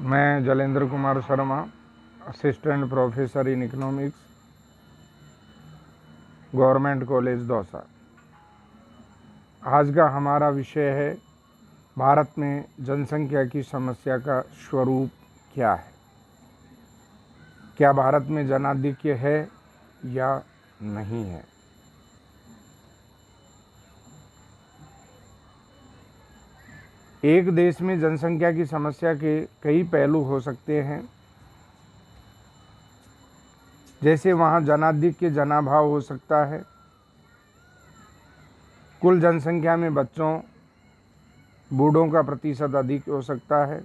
मैं Jalendra Kumar Sharma, assistant professor in economics, government college Dausa. आज का हमारा विषय है भारत में जनसंख्या की समस्या का स्वरूप क्या है। क्या भारत में जनाधिक्य है या नहीं है। एक देश में जनसंख्या की समस्या के कई पहलू हो सकते हैं, जैसे वहाँ जनाधिक्य जनाभाव हो सकता है, कुल जनसंख्या में बच्चों बूढ़ों का प्रतिशत अधिक हो सकता है,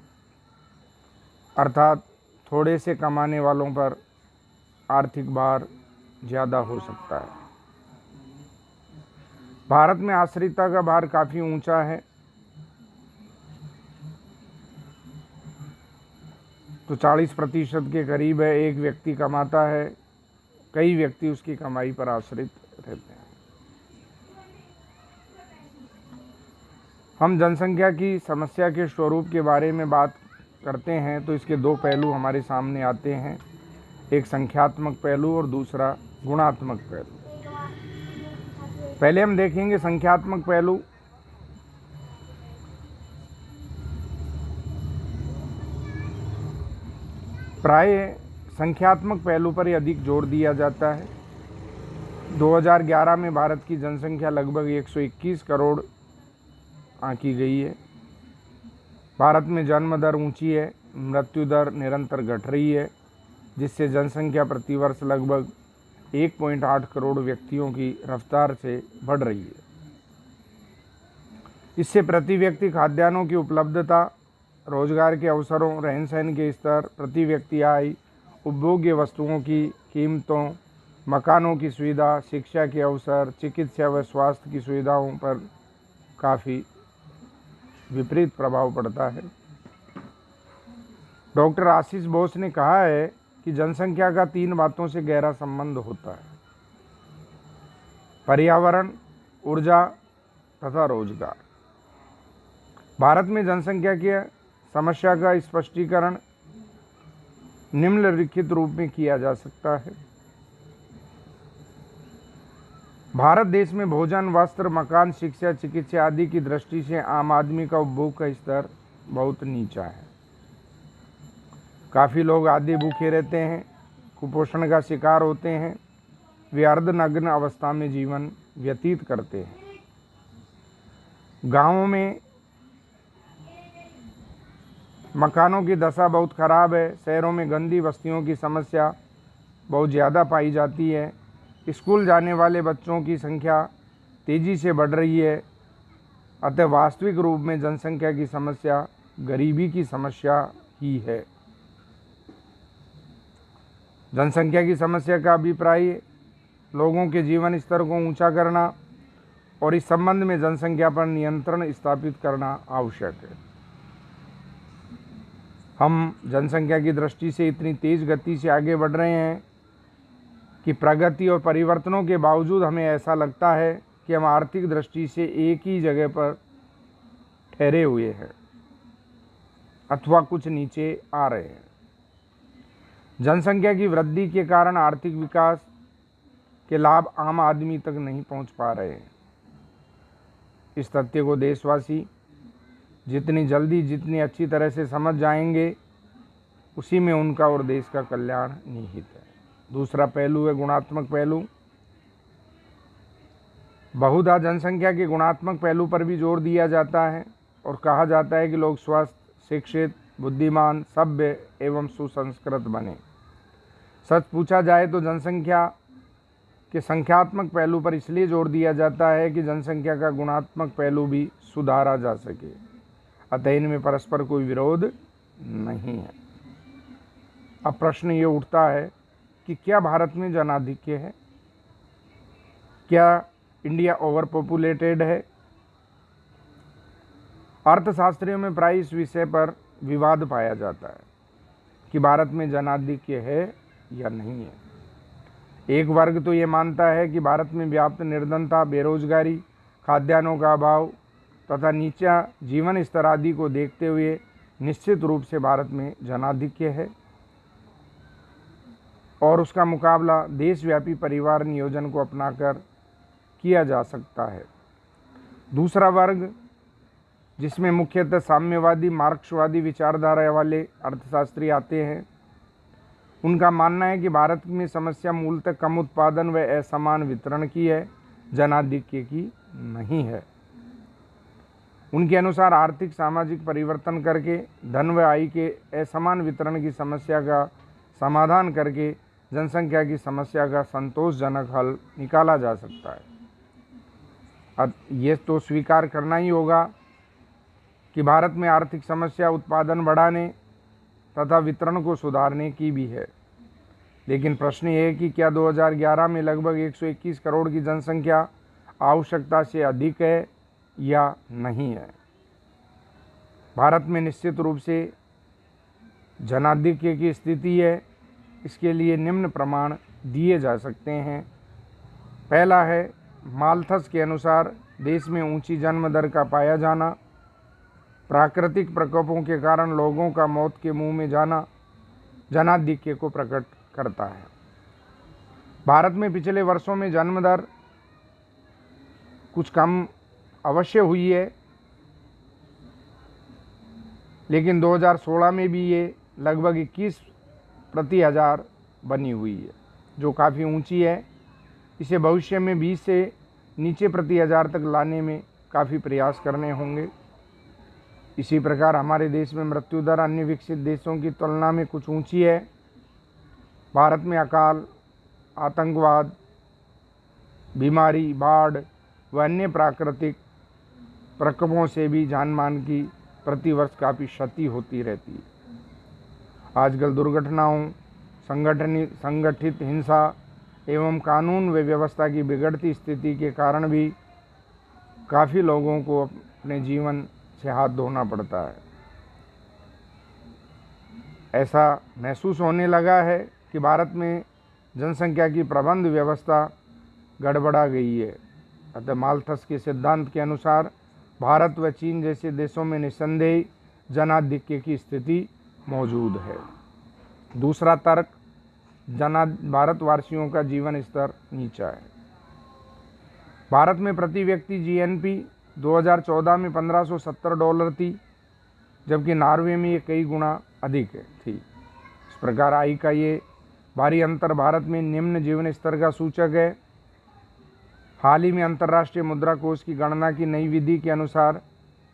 अर्थात थोड़े से कमाने वालों पर आर्थिक भार ज़्यादा हो सकता है। भारत में आश्रितता का भार काफ़ी ऊंचा है, तो 40% के करीब है। एक व्यक्ति कमाता है, कई व्यक्ति उसकी कमाई पर आश्रित रहते हैं। हम जनसंख्या की समस्या के स्वरूप के बारे में बात करते हैं तो इसके दो पहलू हमारे सामने आते हैं, एक संख्यात्मक पहलू और दूसरा गुणात्मक पहलू। पहले हम देखेंगे संख्यात्मक पहलू। प्राय संख्यात्मक पहलू पर ही अधिक जोर दिया जाता है। 2011 में भारत की जनसंख्या लगभग 121 करोड़ आंकी गई है। भारत में जन्म दर ऊंची है, मृत्यु दर निरंतर घट रही है, जिससे जनसंख्या प्रतिवर्ष लगभग 1.8 करोड़ व्यक्तियों की रफ्तार से बढ़ रही है। इससे प्रति व्यक्ति खाद्यान्नों की उपलब्धता, रोजगार के अवसरों, रहन सहन के स्तर, प्रति व्यक्ति आय, उपभोग्य वस्तुओं की कीमतों, मकानों की सुविधा, शिक्षा के अवसर, चिकित्सा व स्वास्थ्य की सुविधाओं पर काफ़ी विपरीत प्रभाव पड़ता है। डॉक्टर आशीष बोस ने कहा है कि जनसंख्या का 3 बातों से गहरा संबंध होता है: पर्यावरण, ऊर्जा तथा रोजगार। भारत में जनसंख्या की समस्या का स्पष्टीकरण निम्नलिखित रूप में किया जा सकता है। भारत देश में भोजन, वस्त्र, मकान, शिक्षा, चिकित्सा आदि की दृष्टि से आम आदमी का उपभोग का स्तर बहुत नीचा है। काफ़ी लोग आधे भूखे रहते हैं, कुपोषण का शिकार होते हैं, वे अर्धनग्न अवस्था में जीवन व्यतीत करते हैं। गांवों में मकानों की दशा बहुत खराब है। शहरों में गंदी बस्तियों की समस्या बहुत ज़्यादा पाई जाती है। स्कूल जाने वाले बच्चों की संख्या तेज़ी से बढ़ रही है। अतः वास्तविक रूप में जनसंख्या की समस्या गरीबी की समस्या ही है। जनसंख्या की समस्या का अभिप्राय लोगों के जीवन स्तर को ऊंचा करना और इस संबंध में जनसंख्या पर नियंत्रण स्थापित करना आवश्यक है। हम जनसंख्या की दृष्टि से इतनी तेज़ गति से आगे बढ़ रहे हैं कि प्रगति और परिवर्तनों के बावजूद हमें ऐसा लगता है कि हम आर्थिक दृष्टि से एक ही जगह पर ठहरे हुए हैं अथवा कुछ नीचे आ रहे हैं। जनसंख्या की वृद्धि के कारण आर्थिक विकास के लाभ आम आदमी तक नहीं पहुंच पा रहे हैं। इस तथ्य को देशवासी जितनी जल्दी, जितनी अच्छी तरह से समझ जाएंगे, उसी में उनका और देश का कल्याण निहित है। दूसरा पहलू है गुणात्मक पहलू। बहुधा जनसंख्या के गुणात्मक पहलू पर भी जोर दिया जाता है और कहा जाता है कि लोग स्वस्थ, शिक्षित, बुद्धिमान, सभ्य एवं सुसंस्कृत बने। सच पूछा जाए तो जनसंख्या के संख्यात्मक पहलू पर इसलिए जोर दिया जाता है कि जनसंख्या का गुणात्मक पहलू भी सुधारा जा सके। अतः इनमें परस्पर कोई विरोध नहीं है। अब प्रश्न ये उठता है कि क्या भारत में जनाधिक्य है? क्या इंडिया ओवर पॉपुलेटेड है? अर्थशास्त्रियों में प्राय इस विषय पर विवाद पाया जाता है कि भारत में जनाधिक्य है या नहीं है। एक वर्ग तो ये मानता है कि भारत में व्याप्त निर्धनता, बेरोजगारी, खाद्यान्नों का अभाव तथा नीचा जीवन स्तर आदि को देखते हुए निश्चित रूप से भारत में जनाधिक्य है और उसका मुकाबला देशव्यापी परिवार नियोजन को अपनाकर किया जा सकता है। दूसरा वर्ग, जिसमें मुख्यतः साम्यवादी मार्क्सवादी विचारधारा वाले अर्थशास्त्री आते हैं, उनका मानना है कि भारत में समस्या मूलतः कम उत्पादन व असमान वितरण की है, जनाधिक्य की नहीं है। उनके अनुसार आर्थिक सामाजिक परिवर्तन करके धन व आय के असमान वितरण की समस्या का समाधान करके जनसंख्या की समस्या का संतोषजनक हल निकाला जा सकता है। अब ये तो स्वीकार करना ही होगा कि भारत में आर्थिक समस्या उत्पादन बढ़ाने तथा वितरण को सुधारने की भी है। लेकिन प्रश्न ये है कि क्या 2011 में लगभग 121 करोड़ की जनसंख्या आवश्यकता से अधिक है या नहीं है। भारत में निश्चित रूप से जनाधिक्य की स्थिति है। इसके लिए निम्न प्रमाण दिए जा सकते हैं। पहला है, माल्थस के अनुसार देश में ऊंची जन्म दर का पाया जाना, प्राकृतिक प्रकोपों के कारण लोगों का मौत के मुंह में जाना जनाधिक्य को प्रकट करता है। भारत में पिछले वर्षों में जन्म दर कुछ कम अवश्य हुई है, लेकिन 2016 में भी ये लगभग 21 प्रति हज़ार बनी हुई है, जो काफ़ी ऊंची है। इसे भविष्य में 20 से नीचे प्रति हज़ार तक लाने में काफ़ी प्रयास करने होंगे। इसी प्रकार हमारे देश में मृत्यु दर अन्य विकसित देशों की तुलना में कुछ ऊंची है। भारत में अकाल, आतंकवाद, बीमारी, बाढ़ व अन्य प्राकृतिक प्रकोपों से भी जानमाल की प्रतिवर्ष काफ़ी क्षति होती रहती है। आजकल दुर्घटनाओं, संगठित हिंसा एवं कानून व व्यवस्था की बिगड़ती स्थिति के कारण भी काफ़ी लोगों को अपने जीवन से हाथ धोना पड़ता है। ऐसा महसूस होने लगा है कि भारत में जनसंख्या की प्रबंध व्यवस्था गड़बड़ा गई है। अतः माल्थस के सिद्धांत के अनुसार भारत व चीन जैसे देशों में निस्संदेह जनाधिक्य की स्थिति मौजूद है। दूसरा तर्क, भारतवासियों का जीवन स्तर नीचा है। भारत में प्रति व्यक्ति जीएनपी 2014 में $1570 थी, जबकि नॉर्वे में ये कई गुना अधिक थी। इस प्रकार आय का ये भारी अंतर भारत में निम्न जीवन स्तर का सूचक है। हाल ही में अंतर्राष्ट्रीय मुद्रा कोष की गणना की नई विधि के अनुसार,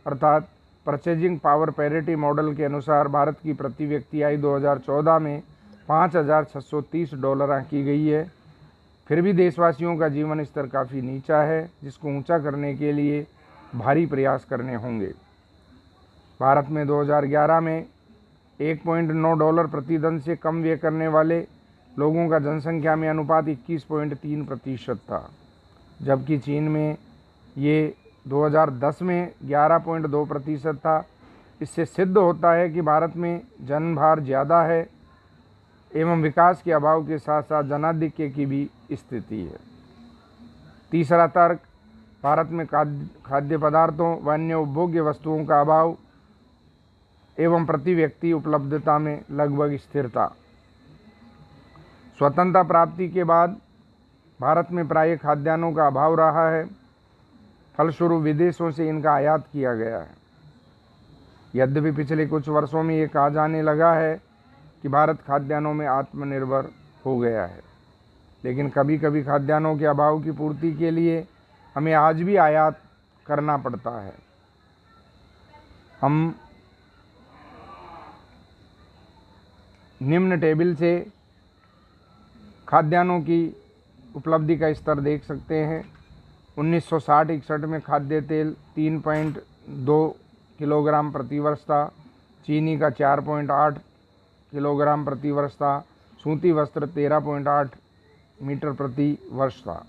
अर्थात परचेजिंग पावर पैरिटी मॉडल के अनुसार, भारत की प्रति व्यक्ति आय 2014 में $5,630 आंकी गई है। फिर भी देशवासियों का जीवन स्तर काफ़ी नीचा है, जिसको ऊंचा करने के लिए भारी प्रयास करने होंगे। भारत में 2011 में $1.9 प्रतिदिन से कम व्यय करने वाले लोगों का जनसंख्या में अनुपात 21.3% था, जबकि चीन में ये 2010 में 11.2% था। इससे सिद्ध होता है कि भारत में जनभार ज़्यादा है एवं विकास के अभाव के साथ साथ जनाधिक्य की भी स्थिति है। तीसरा तर्क, भारत में खाद्य पदार्थों व अन्य उपभोग्य वस्तुओं का अभाव एवं प्रति व्यक्ति उपलब्धता में लगभग स्थिरता। स्वतंत्रता प्राप्ति के बाद भारत में प्रायः खाद्यान्नों का अभाव रहा है, फलस्वरूप विदेशों से इनका आयात किया गया है। यद्यपि पिछले कुछ वर्षों में ये कहा जाने लगा है कि भारत खाद्यान्नों में आत्मनिर्भर हो गया है, लेकिन कभी कभी खाद्यान्नों के अभाव की पूर्ति के लिए हमें आज भी आयात करना पड़ता है। हम निम्न टेबल से खाद्यान्नों की उपलब्धि का स्तर देख सकते हैं। 1960-61 में खाद्य तेल 3.2 किलोग्राम प्रति वर्ष था, चीनी का 4.8 किलोग्राम प्रति वर्ष था, सूती वस्त्र 13.8 मीटर प्रति वर्ष था,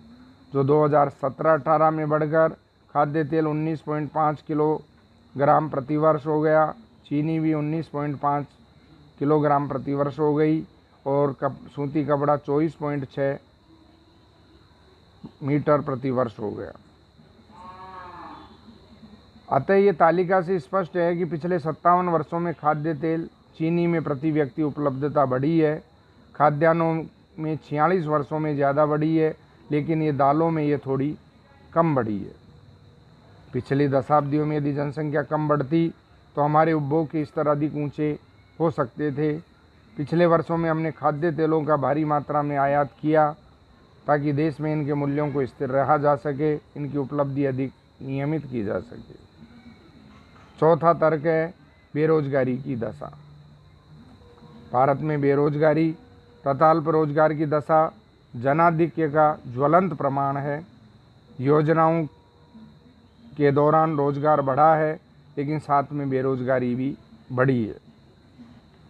जो 2017-18 में बढ़कर खाद्य तेल 19.5 किलोग्राम प्रति वर्ष हो गया। चीनी भी 19.5 किलोग्राम प्रति वर्ष हो गई और सूती कपड़ा 24.6 मीटर प्रति वर्ष हो गया। अतः ये तालिका से स्पष्ट है कि पिछले 57 वर्षों में खाद्य तेल चीनी में प्रति व्यक्ति उपलब्धता बढ़ी है, खाद्यान्नों में 46 वर्षों में ज़्यादा बढ़ी है, लेकिन ये दालों में ये थोड़ी कम बढ़ी है। पिछली दशाब्दियों में यदि जनसंख्या कम बढ़ती तो हमारे उपभोग के स्तर अधिक ऊंचे हो सकते थे। पिछले वर्षों में हमने खाद्य तेलों का भारी मात्रा में आयात किया ताकि देश में इनके मूल्यों को स्थिर रहा जा सके, इनकी उपलब्धि अधिक नियमित की जा सके। चौथा तर्क है बेरोजगारी की दशा। भारत में बेरोजगारी तथा अल्प रोजगार की दशा जनाधिक्य का ज्वलंत प्रमाण है। योजनाओं के दौरान रोजगार बढ़ा है, लेकिन साथ में बेरोजगारी भी बढ़ी है।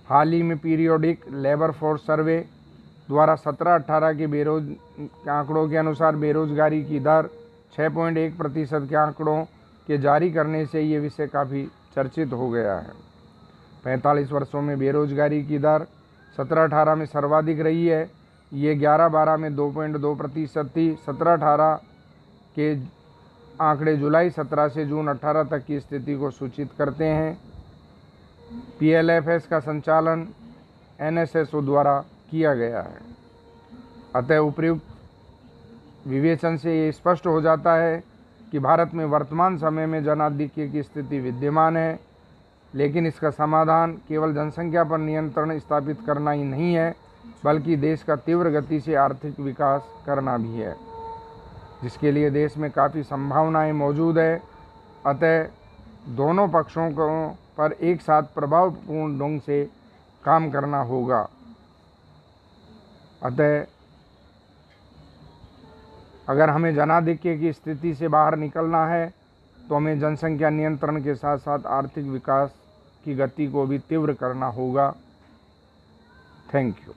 हाल ही में पीरियोडिक लेबर फोर्स सर्वे द्वारा 17-18 के आंकड़ों के अनुसार बेरोजगारी की दर 6.1% के आंकड़ों के जारी करने से ये विषय काफ़ी चर्चित हो गया है। 45 वर्षों में बेरोजगारी की दर 17-18 में सर्वाधिक रही है। ये 11-12 में 2.2% थी। 17-18 के आंकड़े जुलाई 17 से जून 18 तक की स्थिति को सूचित करते हैं। PLFS का संचालन NSSO द्वारा किया गया है। अतः उपयुक्त विवेचन से ये स्पष्ट हो जाता है कि भारत में वर्तमान समय में जनाधिक्य की स्थिति विद्यमान है, लेकिन इसका समाधान केवल जनसंख्या पर नियंत्रण स्थापित करना ही नहीं है, बल्कि देश का तीव्र गति से आर्थिक विकास करना भी है, जिसके लिए देश में काफ़ी संभावनाएं मौजूद है। अतः दोनों पक्षों को पर एक साथ प्रभावपूर्ण ढंग से काम करना होगा। अतः अगर हमें जनाधिक्य की स्थिति से बाहर निकलना है तो हमें जनसंख्या नियंत्रण के साथ साथ आर्थिक विकास की गति को भी तीव्र करना होगा। Thank you.